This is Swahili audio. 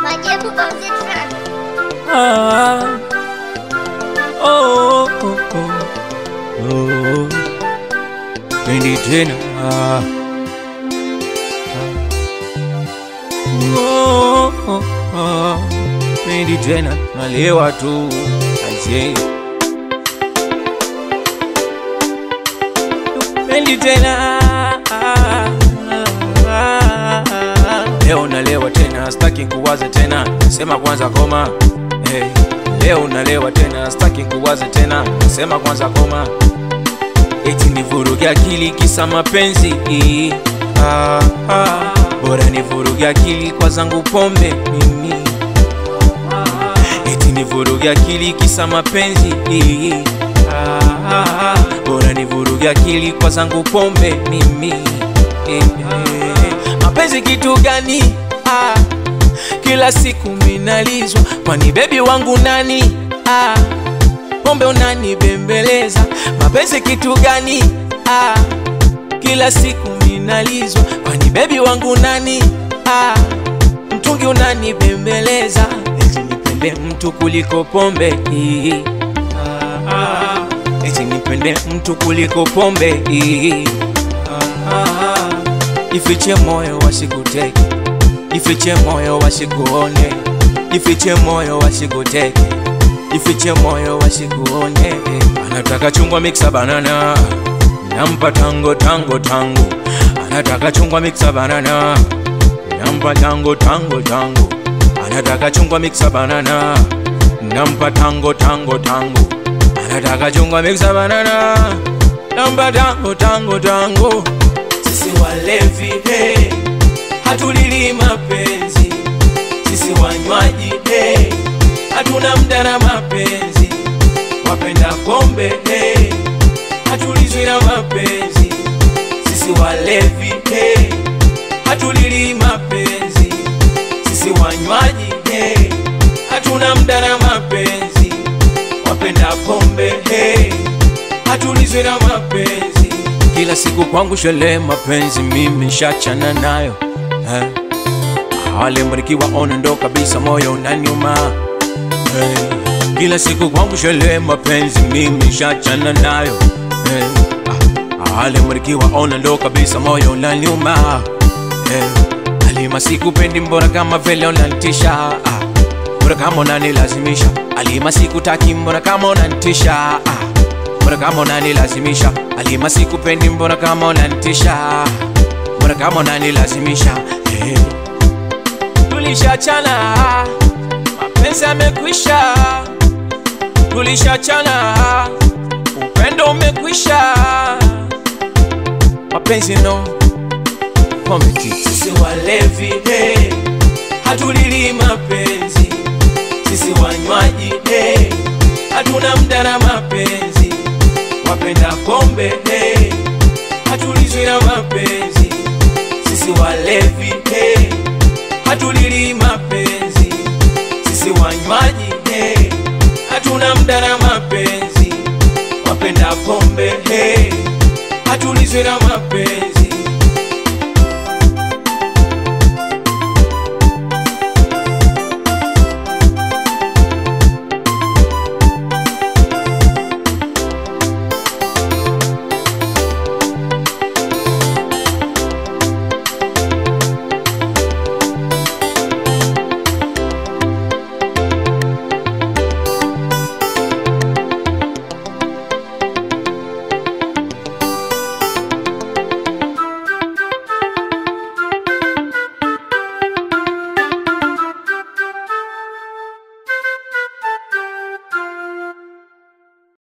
Majebu on the track. Pendi tena. Pendi tena, nalewa tu. Aje. Pendi tena. Leo nalewa tena, staki kuwaza tena. Sema kwanza koma. Hey. Leo nalewa tena, staki kuwaza tena. Sema kwanza koma. Eti nivuruge akili kisa mapenzi. Bora nivuruge akili kwa zangu pombe mimi. Eti nivuruge akili kisa mapenzi. Bora nivuruge akili kwa zangu pombe mimi. Mapenzi kitu gani? Kila siku minalizwa. Kwani baby wangu nani? Pombe unani bembeleza. Mapenzi kitu gani? Kila siku minalizwa. Kwani baby wangu nani? Mtungi unani bembeleza. Eti nipende mtu kuliko pombe. Eti nipende mtu kuliko pombe. Ifiche moyo wasikuteke. Ifiche moyo wasikuone. Ifiche moyo wasikuteke. Ifiche moyo wasikuone. Anataka chungwa mixa banana. Nampa tango tango tango. Anataka chungwa mixa banana. Nampa tango tango tango. Anataka chungwa mixa banana. Nampa tango tango tango. Anataka chungwa mixa banana. Nampa tango tango tango. Sisi walevi hey, hatulili mapenzi. Sisi wanywaji hey, hatuna muda na mapenzi. Wapenda pombe hey, hatulizwi na mapenzi. Sisi walevi hey, hatulili mapenzi. Sisi wanywaji hey, hatuna muda na mapenzi. Wapenda pombe hey, hatulizwi na mapenzi. Kila siku kwangu shele mapenzi mimi shachana nayo. Wale mrikiwa ona ndo kabisa moyo unaniuma. Kila siku kwangu shele mapenzi mimi shachana nayo. Wale mrikiwa ona ndo kabisa moyo unaniuma. Alima sikupendi mbona kama vile unanitisha. Mbona kama unanilazimisha. Alima sikutaki mbona kama unanitisha. Mbona kama unanilazimisha. Alima sikupendi mbona kama unanitisha. Mbona kama unanilazimisha. Tulishachana, mapenzi yamekwisha. Tulishachana, upendo umekwisha. Mapenzi no pombe. Sisi walevi hey, hatulili mapenzi. Sisi wanywaji hey, hatuna muda na mapenzi. Wapenda pombe hey, hatulizwi na mapenzi. Sisi walevi hey, hatulili mapenzi. Sisi wanywaji hey, hatuna muda na mapenzi. Wapenda pombe hey, hatulizwi na mapenzi.